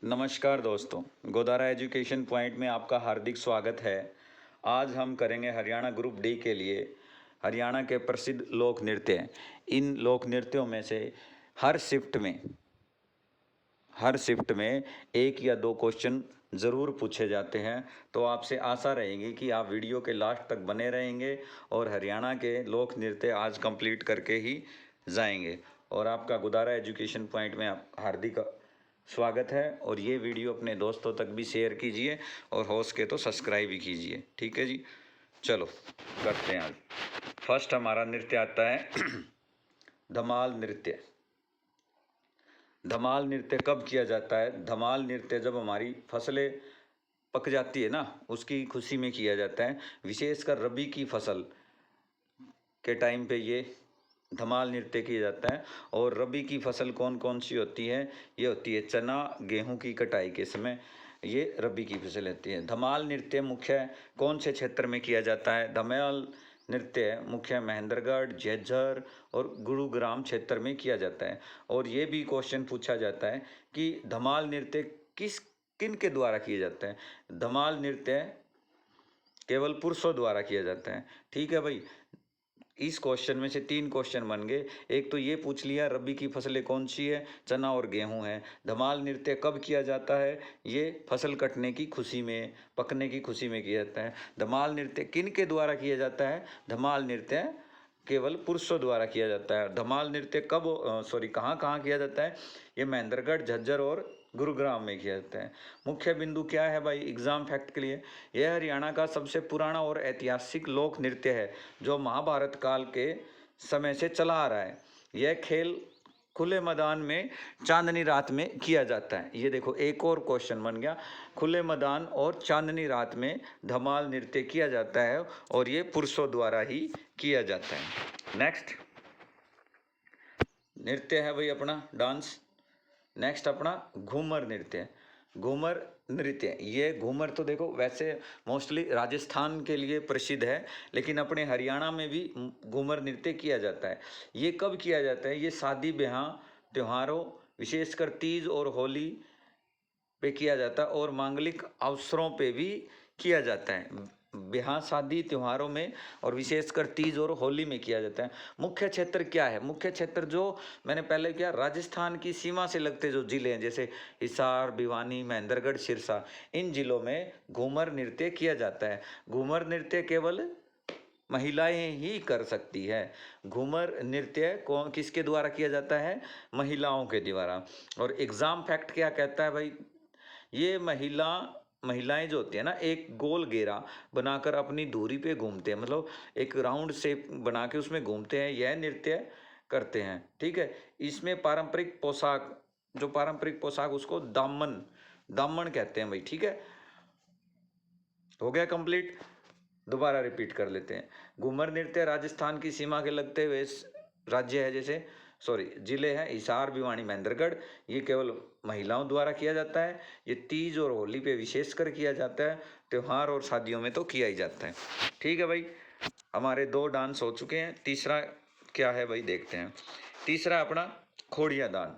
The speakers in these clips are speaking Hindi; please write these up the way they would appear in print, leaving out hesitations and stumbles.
नमस्कार दोस्तों, गोदारा एजुकेशन पॉइंट में आपका हार्दिक स्वागत है। आज हम करेंगे हरियाणा ग्रुप डी के लिए हरियाणा के प्रसिद्ध लोक नृत्य। इन लोक नृत्यों में से हर शिफ्ट में एक या दो क्वेश्चन ज़रूर पूछे जाते हैं। तो आपसे आशा रहेगी कि आप वीडियो के लास्ट तक बने रहेंगे और हरियाणा के लोक नृत्य आज कंप्लीट करके ही जाएंगे। और आपका गोदारा एजुकेशन पॉइंट में आप हार्दिक स्वागत है। और ये वीडियो अपने दोस्तों तक भी शेयर कीजिए और हो सके तो सब्सक्राइब भी कीजिए। ठीक है जी, चलो करते हैं। आज फर्स्ट हमारा नृत्य आता है धमाल नृत्य। धमाल नृत्य कब किया जाता है? धमाल नृत्य जब हमारी फसलें पक जाती है ना, उसकी खुशी में किया जाता है। विशेषकर रबी की फसल के टाइम पे ये धमाल नृत्य किया जाता है। और रबी की फसल कौन कौन सी होती है? ये होती है चना, गेहूं की कटाई के समय ये रबी की फसल होती है। धमाल नृत्य मुख्य कौन से क्षेत्र में किया जाता है? धमाल नृत्य मुख्य महेंद्रगढ़, झज्जर और गुरुग्राम क्षेत्र में किया जाता है। और ये भी क्वेश्चन पूछा जाता है कि धमाल नृत्य किन के द्वारा किया जाता है? धमाल नृत्य केवल पुरुषों द्वारा किया जाता है। ठीक है भाई, इस क्वेश्चन में से 3 क्वेश्चन बन गए। एक तो ये पूछ लिया रबी की फसलें कौन सी है, चना और गेहूं है। धमाल नृत्य कब किया जाता है? ये फसल कटने की खुशी में, पकने की खुशी में किया जाता है। धमाल नृत्य किन के द्वारा किया जाता है? धमाल नृत्य केवल पुरुषों द्वारा किया जाता है। धमाल नृत्य कहाँ कहाँ किया जाता है? ये महेंद्रगढ़, झज्जर और गुरुग्राम में किया जाता है। मुख्य बिंदु क्या है भाई एग्जाम फैक्ट के लिए? यह हरियाणा का सबसे पुराना और ऐतिहासिक लोक नृत्य है जो महाभारत काल के समय से चला आ रहा है। यह खेल खुले मैदान में चांदनी रात में किया जाता है। ये देखो एक और क्वेश्चन बन गया। खुले मैदान और चांदनी रात में धमाल नृत्य किया जाता है और ये पुरुषों द्वारा ही किया जाता है। नेक्स्ट नृत्य है भाई अपना डांस। नेक्स्ट अपना घूमर नृत्य। घूमर नृत्य, ये घूमर तो देखो वैसे मोस्टली राजस्थान के लिए प्रसिद्ध है, लेकिन अपने हरियाणा में भी घूमर नृत्य किया जाता है। ये कब किया जाता है? ये शादी ब्याह त्योहारों, विशेषकर तीज और होली पे किया जाता है और मांगलिक अवसरों पे भी किया जाता है। ब्याह शादी त्योहारों में और विशेषकर तीज और होली में किया जाता है। मुख्य क्षेत्र क्या है? मुख्य क्षेत्र जो मैंने पहले किया, राजस्थान की सीमा से लगते जो जिले हैं जैसे हिसार, भिवानी, महेंद्रगढ़, सिरसा, इन जिलों में घूमर नृत्य किया जाता है। घूमर नृत्य केवल महिलाएं ही कर सकती है। घूमर नृत्य कौन किसके द्वारा किया जाता है? महिलाओं के द्वारा। और एग्जाम फैक्ट क्या कहता है भाई? ये महिलाएं जो होती है ना, एक गोल घेरा बनाकर अपनी धुरी पे घूमते हैं, मतलब एक राउंड शेप बना के उसमें घूमते हैं, यह नृत्य करते हैं। ठीक है, इसमें पारंपरिक पोशाक उसको दामन कहते हैं भाई। ठीक है, हो गया कंप्लीट। दोबारा रिपीट कर लेते हैं। घूमर नृत्य राजस्थान की सीमा के लगते हुए राज्य है जिले हैं हिसार, भिवानी, महेंद्रगढ़। ये केवल महिलाओं द्वारा किया जाता है। ये तीज और होली पे विशेषकर किया जाता है। त्योहार और शादियों में तो किया ही जाता है। ठीक है भाई, हमारे 2 डांस हो चुके हैं। तीसरा क्या है भाई देखते हैं। तीसरा अपना खोड़िया डांस।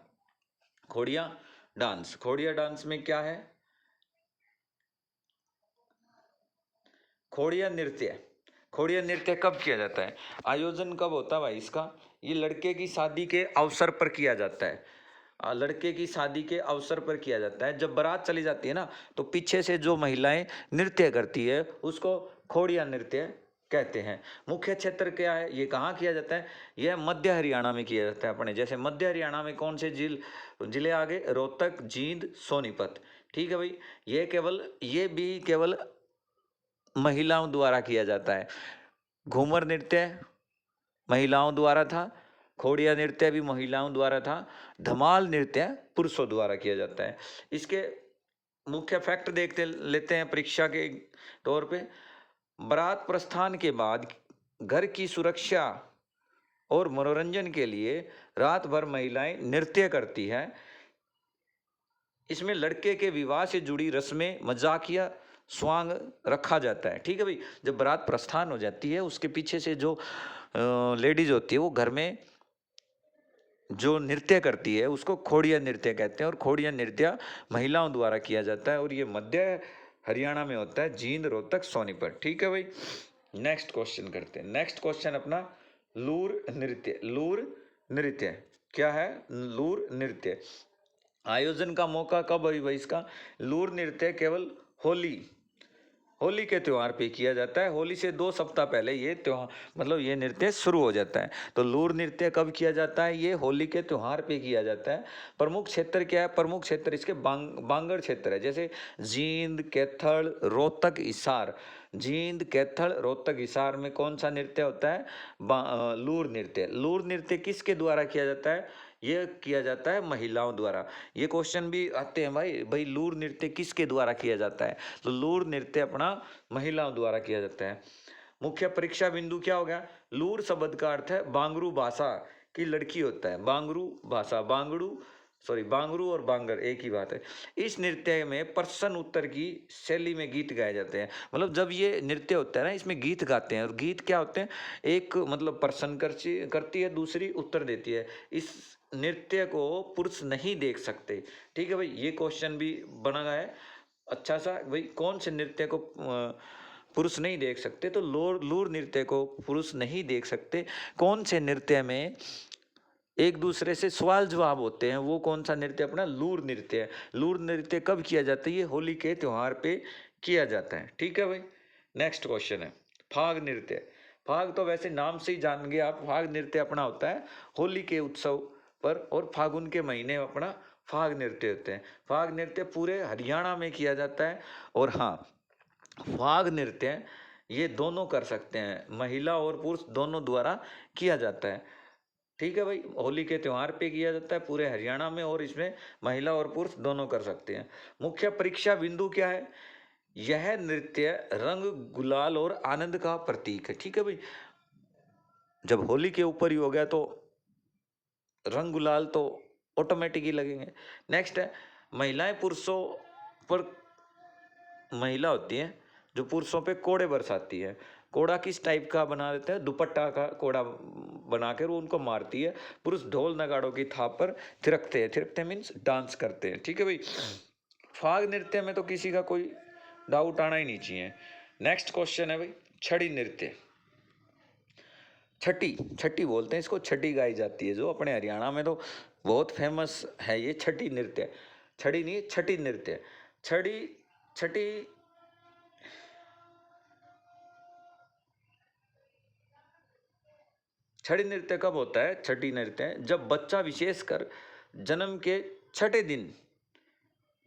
खोड़िया डांस में क्या है? खोड़िया नृत्य कब किया जाता है? आयोजन कब होता है भाई इसका? ये लड़के की शादी के अवसर पर किया जाता है। लड़के की शादी के अवसर पर किया जाता है। जब बारात चली जाती है ना, तो पीछे से जो महिलाएं नृत्य करती है उसको खोड़िया नृत्य कहते हैं। मुख्य क्षेत्र क्या है? ये कहाँ किया जाता है? यह मध्य हरियाणा में किया जाता है। अपने जैसे मध्य हरियाणा में कौन से जिले आगे? रोहतक, जींद, सोनीपत। ठीक है भाई, ये भी केवल महिलाओं द्वारा किया जाता है। घूमर नृत्य महिलाओं द्वारा था, खोड़िया नृत्य भी महिलाओं द्वारा था, धमाल नृत्य पुरुषों द्वारा किया जाता है। इसके मुख्य फैक्ट देखते लेते हैं परीक्षा के तौर पे। बारात प्रस्थान के बाद घर की सुरक्षा और मनोरंजन के लिए रात भर महिलाएं नृत्य करती हैं। इसमें लड़के के विवाह से जुड़ी रस्में, मजाकिया स्वांग रखा जाता है। ठीक है भाई, जब बारात प्रस्थान हो जाती है उसके पीछे से जो लेडीज होती है वो घर में जो नृत्य करती है उसको खोड़िया नृत्य कहते हैं, और खोड़िया नृत्य महिलाओं द्वारा किया जाता है, और ये मध्य हरियाणा में होता है, जींद, रोहतक, सोनीपत। ठीक है भाई, नेक्स्ट क्वेश्चन करते हैं। नेक्स्ट क्वेश्चन अपना लूर नृत्य। लूर नृत्य क्या है? लूर नृत्य आयोजन का मौका कब हुई भाई इसका? लूर नृत्य केवल होली के त्योहार पे किया जाता है। होली से 2 सप्ताह पहले ये त्योहार मतलब ये नृत्य शुरू हो जाता है। तो लूर नृत्य कब किया जाता है? ये होली के त्योहार पे किया जाता है। प्रमुख क्षेत्र क्या है? प्रमुख क्षेत्र इसके बांगड़ क्षेत्र है, जैसे जींद, कैथल, रोहतक, हिसार। जींद, कैथल, रोहतक, हिसार में कौन सा नृत्य होता है? लूर नृत्य। लूर नृत्य किसके द्वारा किया जाता है? ये किया जाता है महिलाओं द्वारा। ये क्वेश्चन भी आते हैं भाई, लूर नृत्य किसके द्वारा किया जाता है? तो लूर नृत्य अपना महिलाओं द्वारा किया जाता है। मुख्य परीक्षा बिंदु क्या हो गया? लूर शब्द का अर्थ है बांगरू भाषा की लड़की होता है। बांगरू भाषा, बांगरू और बांगर एक ही बात है। इस नृत्य में प्रश्न उत्तर की शैली में गीत गाए जाते हैं। मतलब जब ये नृत्य होता है ना, इसमें गीत गाते हैं, और गीत क्या होते हैं? एक मतलब प्रश्न करती है, दूसरी उत्तर देती है। इस नृत्य को पुरुष नहीं देख सकते। ठीक है भाई, ये क्वेश्चन भी बना गया है अच्छा सा भाई, कौन से नृत्य को पुरुष नहीं देख सकते? तो लूर नृत्य को पुरुष नहीं देख सकते। कौन से नृत्य में एक दूसरे से सवाल जवाब होते हैं, वो कौन सा नृत्य? अपना लूर नृत्य है। लूर नृत्य कब किया जाता है? ये होली के त्योहार पे किया जाता है। ठीक है भाई, नेक्स्ट क्वेश्चन है फाग नृत्य। फाग तो वैसे नाम से ही जान गए आप, फाग नृत्य अपना होता है होली के उत्सव पर, और फागुन के महीने अपना फाग नृत्य होते हैं। फाग नृत्य पूरे हरियाणा में किया जाता है। और हाँ, फाग नृत्य ये दोनों कर सकते हैं, महिला और पुरुष दोनों द्वारा किया जाता है। ठीक है भाई, होली के त्योहार पे किया जाता है पूरे हरियाणा में, और इसमें महिला और पुरुष दोनों कर सकते हैं। मुख्य परीक्षा बिंदु क्या है? यह नृत्य रंग, गुलाल और आनंद का प्रतीक है। ठीक है भाई, जब होली के ऊपर ही हो गया तो रंग गुलाल तो ऑटोमेटिक ही लगेंगे। नेक्स्ट है महिलाएं पुरुषों पर, महिला होती है जो पुरुषों पे कोड़े बरसाती है। कोड़ा किस टाइप का बना देते हैं? दुपट्टा का कोड़ा बना कर वो उनको मारती है। पुरुष ढोल नगाड़ों की थाप पर थिरकते हैं। थिरकते मीन्स डांस करते हैं। ठीक है भाई, फाग नृत्य में तो किसी का कोई डाउट आना ही नहीं चाहिए। नेक्स्ट क्वेश्चन है भाई छड़ी नृत्य। छठी छठी बोलते हैं इसको, छठी गाई जाती है, जो अपने हरियाणा में तो बहुत फेमस है ये छठी नृत्य। छड़ी नहीं, छठी नृत्य। छड़ी छठी छठी नृत्य कब होता है? छठी नृत्य जब बच्चा विशेषकर जन्म के छठे दिन,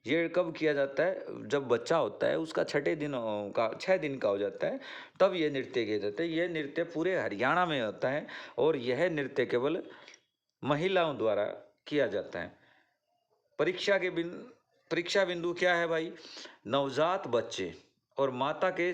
ये कब किया जाता है? जब बच्चा होता है उसका छठे दिन का 6 दिन का हो जाता है, तब ये नृत्य किया जाता है। यह नृत्य पूरे हरियाणा में होता है, और यह नृत्य केवल महिलाओं द्वारा किया जाता है। परीक्षा बिंदु क्या है भाई? नवजात बच्चे और माता के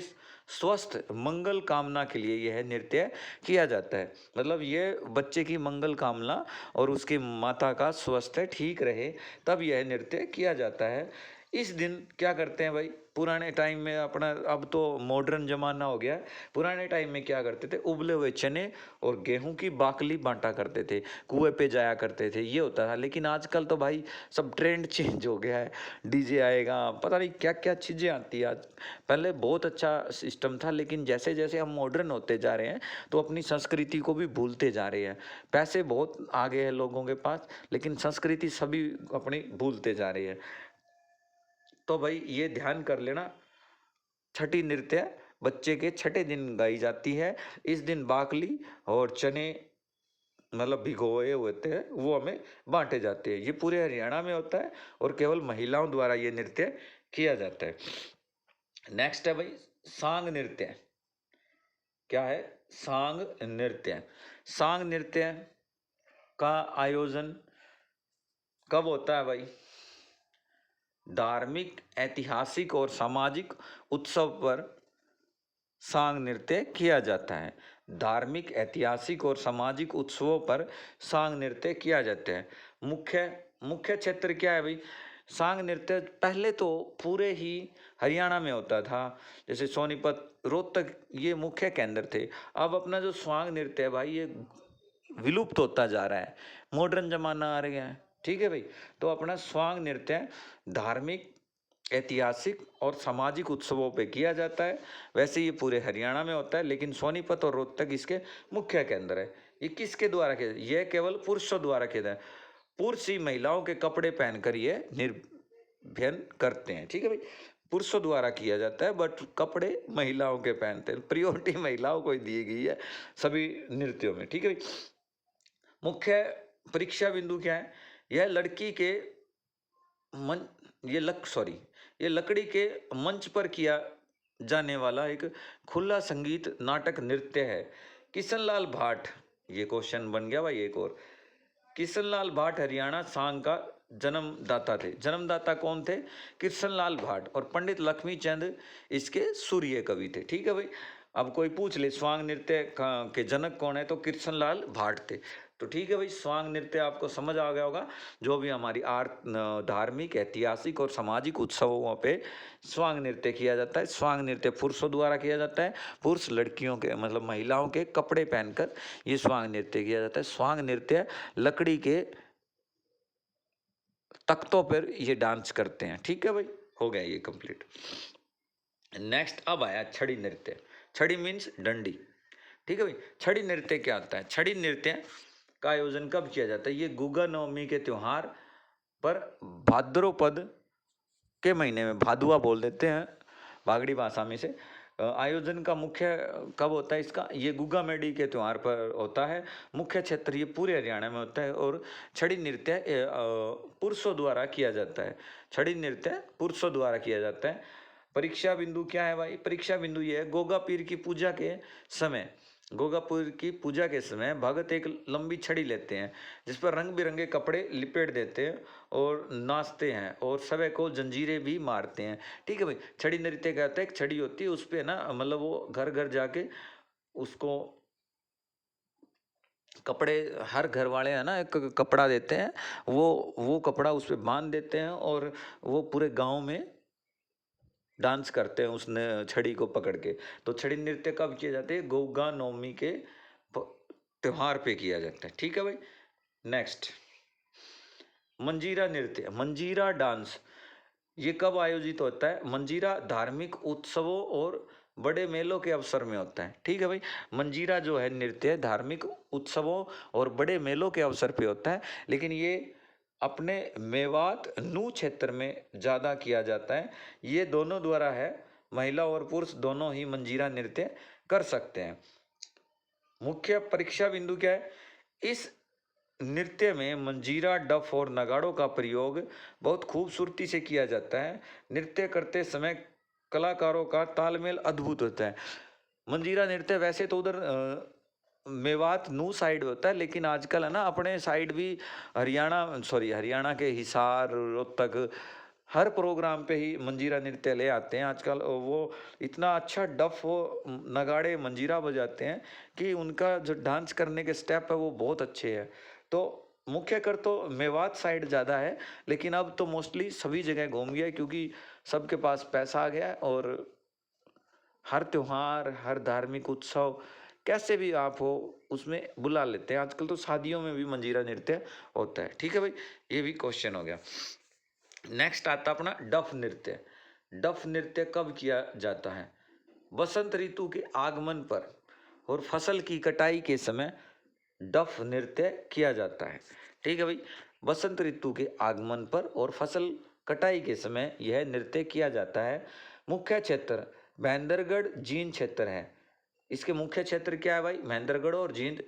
स्वस्थ मंगल कामना के लिए यह नृत्य किया जाता है। मतलब ये बच्चे की मंगल कामना और उसकी माता का स्वास्थ्य ठीक रहे, तब यह नृत्य किया जाता है। इस दिन क्या करते हैं भाई? पुराने टाइम में अपना, अब तो मॉडर्न जमाना हो गया, पुराने टाइम में क्या करते थे? उबले हुए चने और गेहूं की बाकली बांटा करते थे, कुएं पे जाया करते थे, ये होता था। लेकिन आजकल तो भाई सब ट्रेंड चेंज हो गया है, डीजे आएगा, पता नहीं क्या क्या चीज़ें आती है आज। पहले बहुत अच्छा सिस्टम था, लेकिन जैसे जैसे हम मॉडर्न होते जा रहे हैं तो अपनी संस्कृति को भी भूलते जा रहे हैं। पैसे बहुत आ गए हैं लोगों के पास, लेकिन संस्कृति सभी अपनी भूलते जा रही है। तो भाई ये ध्यान कर लेना, छठी नृत्य बच्चे के छठे दिन गाई जाती है। इस दिन बाकली और चने मतलब भिगोए होते हैं, वो हमें बांटे जाते हैं। ये पूरे हरियाणा में होता है, और केवल महिलाओं द्वारा ये नृत्य किया जाता है। नेक्स्ट है भाई सांग नृत्य। क्या है? सांग नृत्य। सांग नृत्य का आयोजन कब होता है भाई? धार्मिक, ऐतिहासिक और सामाजिक उत्सव पर सांग नृत्य किया जाता है। धार्मिक, ऐतिहासिक और सामाजिक उत्सवों पर सांग नृत्य किया जाता है। मुख्य मुख्य क्षेत्र क्या है भाई? सांग नृत्य पहले तो पूरे ही हरियाणा में होता था, जैसे सोनीपत, रोहतक, ये मुख्य केंद्र थे। अब अपना जो सांग नृत्य है भाई, ये विलुप्त होता जा रहा है, मॉडर्न जमाना आ गया है। ठीक है भाई, तो अपना स्वांग नृत्य धार्मिक, ऐतिहासिक और सामाजिक उत्सवों पे किया जाता है। वैसे ये पूरे हरियाणा में होता है, लेकिन सोनीपत और रोहतक इसके मुख्य केंद्र है। ये किसके द्वारा किया, यह केवल पुरुषों द्वारा किया जाता है। पुरुष ही महिलाओं के कपड़े पहनकर ये निर्भयन करते हैं। ठीक है भाई, पुरुषों द्वारा किया जाता है, बट कपड़े महिलाओं के पहनते हैं। प्रियोरिटी महिलाओं को ही दी गई है सभी नृत्यों में। ठीक है भाई, मुख्य परीक्षा बिंदु क्या है, यह लड़की के मन ये लकड़ी के मंच पर किया जाने वाला एक खुला संगीत नाटक नृत्य है। किशनलाल भाट, ये क्वेश्चन बन गया भाई एक और। किशनलाल भाट हरियाणा सांग का जन्मदाता थे। जन्मदाता कौन थे, किशनलाल भाट, और पंडित लक्ष्मीचंद इसके सूर्य कवि थे। ठीक है भाई, अब कोई पूछ ले स्वांग नृत्य के जनक कौन है, तो किशनलाल भाट थे। तो ठीक है भाई, स्वांग नृत्य आपको समझ आ गया होगा। जो भी हमारी धार्मिक, ऐतिहासिक और सामाजिक उत्सवों पे स्वांग नृत्य किया जाता है। स्वांग नृत्य पुरुषों द्वारा किया जाता है। पुरुष लड़कियों के मतलब महिलाओं के कपड़े पहनकर ये स्वांग नृत्य किया जाता है। स्वांग नृत्य लकड़ी के तख्तों पर ये डांस करते हैं। ठीक है भाई, हो गया ये कंप्लीट। नेक्स्ट अब आया छड़ी नृत्य। छड़ी मीन्स डंडी। ठीक है भाई, छड़ी नृत्य क्या होता है, छड़ी नृत्य का आयोजन कब किया जाता है, ये गुगा नवमी के त्योहार पर भाद्रपद के महीने में, भादुआ बोल देते हैं बागड़ी भाषा में से। आयोजन का मुख्य कब होता है इसका, ये गुगा मेडी के त्योहार पर होता है। मुख्य क्षेत्र ये पूरे हरियाणा में होता है। और छड़ी नृत्य पुरुषों द्वारा किया जाता है। छड़ी नृत्य पुरुषों द्वारा किया जाता है। परीक्षा बिंदु क्या है भाई, परीक्षा बिंदु ये है, गोगा पीर की पूजा के समय, गोगापुर की पूजा के समय भगत एक लंबी छड़ी लेते हैं जिस पर रंग बिरंगे कपड़े लिपेट देते हैं और नाचते हैं और सभी को जंजीरें भी मारते हैं। ठीक है भाई, छड़ी नृत्य क्या होता है, एक छड़ी होती है उस पे ना मतलब वो घर घर जाके उसको कपड़े, हर घर वाले है ना एक कपड़ा देते हैं, वो कपड़ा उस पर बांध देते हैं और वो पूरे गांव में डांस करते हैं उसने छड़ी को पकड़ के। तो छड़ी नृत्य कब किए जाते हैं, गोगा नवमी के त्योहार पे किया जाता है। ठीक है भाई, नेक्स्ट मंजीरा नृत्य, मंजीरा डांस, ये कब आयोजित होता है, मंजीरा धार्मिक उत्सवों और बड़े मेलों के अवसर में होता है। ठीक है भाई, मंजीरा जो है नृत्य धार्मिक उत्सवों और बड़े मेलों के अवसर पे होता है, लेकिन ये अपने मेवात नू क्षेत्र में ज़्यादा किया जाता है। ये दोनों द्वारा है, महिला और पुरुष दोनों ही मंजीरा नृत्य कर सकते हैं। मुख्य परीक्षा बिंदु क्या है, इस नृत्य में मंजीरा, डफ और नगाड़ों का प्रयोग बहुत खूबसूरती से किया जाता है। नृत्य करते समय कलाकारों का तालमेल अद्भुत होता है। मंजीरा नृत्य वैसे तो उधर मेवात नू साइड होता है, लेकिन आजकल है ना अपने साइड भी हरियाणा के हिसार, रोहतक, हर प्रोग्राम पे ही मंजीरा नृत्य ले आते हैं आजकल। वो इतना अच्छा डफ वो नगाड़े मंजीरा बजाते हैं कि उनका जो डांस करने के स्टेप है वो बहुत अच्छे हैं। तो मुख्य कर तो मेवात साइड ज़्यादा है, लेकिन अब तो मोस्टली सभी जगह घूम गया क्योंकि सबके पास पैसा आ गया है और हर त्योहार, हर धार्मिक उत्सव कैसे भी आप हो उसमें बुला लेते हैं। आजकल तो शादियों में भी मंजीरा नृत्य होता है। ठीक है भाई, ये भी क्वेश्चन हो गया। नेक्स्ट आता अपना डफ नृत्य। डफ नृत्य कब किया जाता है, बसंत ऋतु के आगमन पर और फसल की कटाई के समय डफ नृत्य किया जाता है। ठीक है भाई, बसंत ऋतु के आगमन पर और फसल कटाई के समय यह नृत्य किया जाता है। मुख्य क्षेत्र महेंद्रगढ़ जींद क्षेत्र है। इसके मुख्य क्षेत्र क्या है भाई, महेंद्रगढ़ और जींद।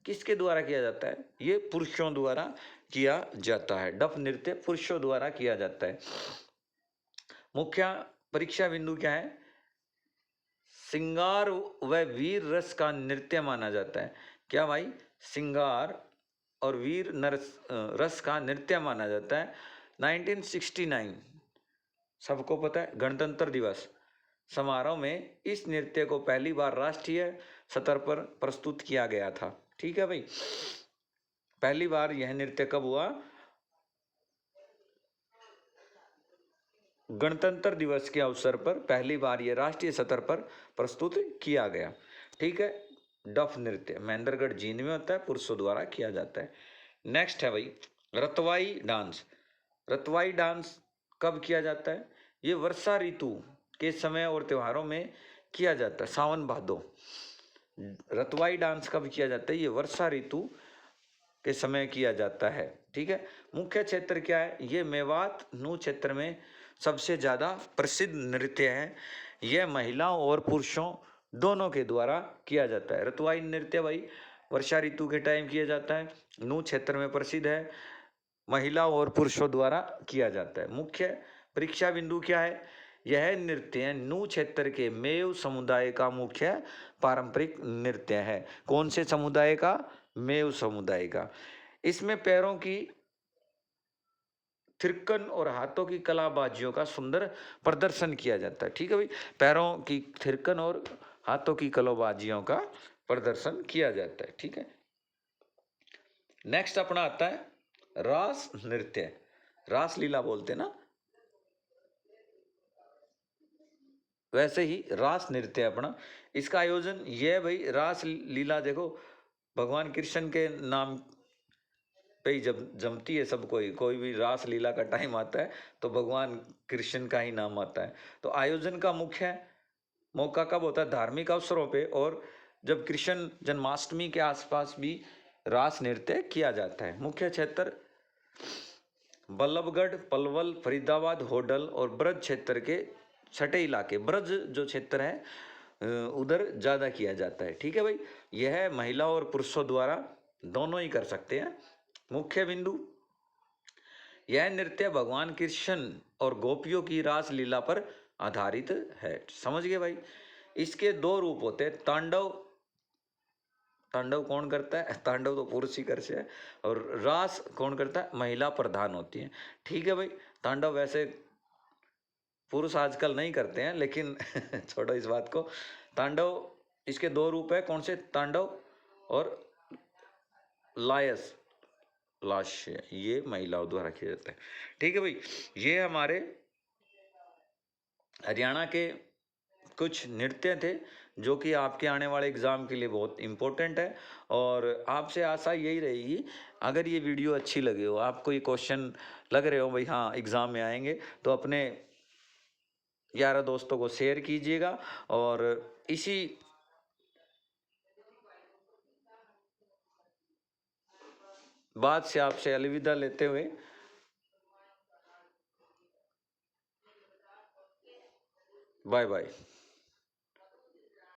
किसके द्वारा किया जाता है, ये पुरुषों द्वारा किया जाता है। डफ नृत्य पुरुषों द्वारा किया जाता है। मुख्य परीक्षा बिंदु क्या है, सिंगार व वीर रस का नृत्य माना जाता है। क्या भाई, सिंगार और वीर रस का नृत्य माना जाता है। 1969 सबको पता है गणतंत्र दिवस समारोह में इस नृत्य को पहली बार राष्ट्रीय स्तर पर प्रस्तुत किया गया था। ठीक है भाई, पहली बार यह नृत्य कब हुआ, गणतंत्र दिवस के अवसर पर पहली बार यह राष्ट्रीय स्तर पर प्रस्तुत किया गया। ठीक है, डफ नृत्य महेंद्रगढ़ जींद में होता है, पुरुषों द्वारा किया जाता है। नेक्स्ट है भाई रतवाई डांस। रतवाई डांस कब किया जाता है? ये वर्षा ऋतु के समय और त्योहारों में किया जाता है, सावन भादो। रतवाई डांस कब किया जाता है? ये वर्षा ऋतु के समय किया जाता है। ठीक है, मुख्य क्षेत्र क्या है? ये मेवात नू क्षेत्र में सबसे ज़्यादा प्रसिद्ध नृत्य है। यह महिलाओं और पुरुषों दोनों के द्वारा किया जाता है। रतवाई नृत्य भाई वर्षा ऋतु के टाइम किया जाता है, नू क्षेत्र में प्रसिद्ध है, महिलाओं और पुरुषों द्वारा किया जाता है। मुख्य परीक्षा बिंदु क्या है? यह नृत्य नू क्षेत्र के मेव समुदाय का मुख्य पारंपरिक नृत्य है। कौन से समुदाय का? मेव समुदाय का। इसमें पैरों की थिरकन और हाथों की कलाबाजियों का सुंदर प्रदर्शन किया जाता है। ठीक है भाई, पैरों की थिरकन और हाथों की कलाबाजियों का प्रदर्शन किया जाता है। ठीक है, नेक्स्ट अपना आता है रास नृत्य। रास लीला बोलते ना, वैसे ही रास नृत्य अपना। इसका आयोजन यह भाई रास लीला देखो भगवान कृष्ण के नाम पे ही जब जमती है सब, कोई भी रास लीला का टाइम आता है तो भगवान कृष्ण का ही नाम आता है। तो आयोजन का मुख्य मौका कब होता है? धार्मिक अवसरों पे, और जब कृष्ण जन्माष्टमी के आसपास भी रास नृत्य किया जाता है। मुख्य क्षेत्र बल्लभगढ़, पलवल, फरीदाबाद, होडल और ब्रज क्षेत्र के छठे इलाके, ब्रज जो क्षेत्र है उधर ज़्यादा किया जाता है। ठीक है भाई, यह महिला और पुरुषों द्वारा दोनों ही कर सकते हैं। मुख्य बिंदु, यह नृत्य भगवान कृष्ण और गोपियों की रास लीला पर आधारित है। समझ गए भाई? इसके दो रूप होते हैं, तांडव। तांडव कौन करता है? तांडव तो पुरुष ही करते हैं। और रास कौन करता है? महिला प्रधान होती है। ठीक है भाई, तांडव वैसे पुरुष आजकल नहीं करते हैं, लेकिन छोड़ो इस बात को। तांडव, इसके दो रूप है, कौन से? तांडव और लायस, लास्य, ये महिलाओं द्वारा किया जाता है। ठीक है भाई, ये हमारे हरियाणा के कुछ नृत्य थे जो कि आपके आने वाले एग्ज़ाम के लिए बहुत इम्पोर्टेंट है। और आपसे आशा यही रहेगी, अगर ये वीडियो अच्छी लगे हो, आपको ये क्वेश्चन लग रहे हो भाई हाँ एग्ज़ाम में आएंगे, तो अपने यारों दोस्तों को शेयर कीजिएगा। और इसी बात से आपसे अलविदा लेते हुए बाय बाय।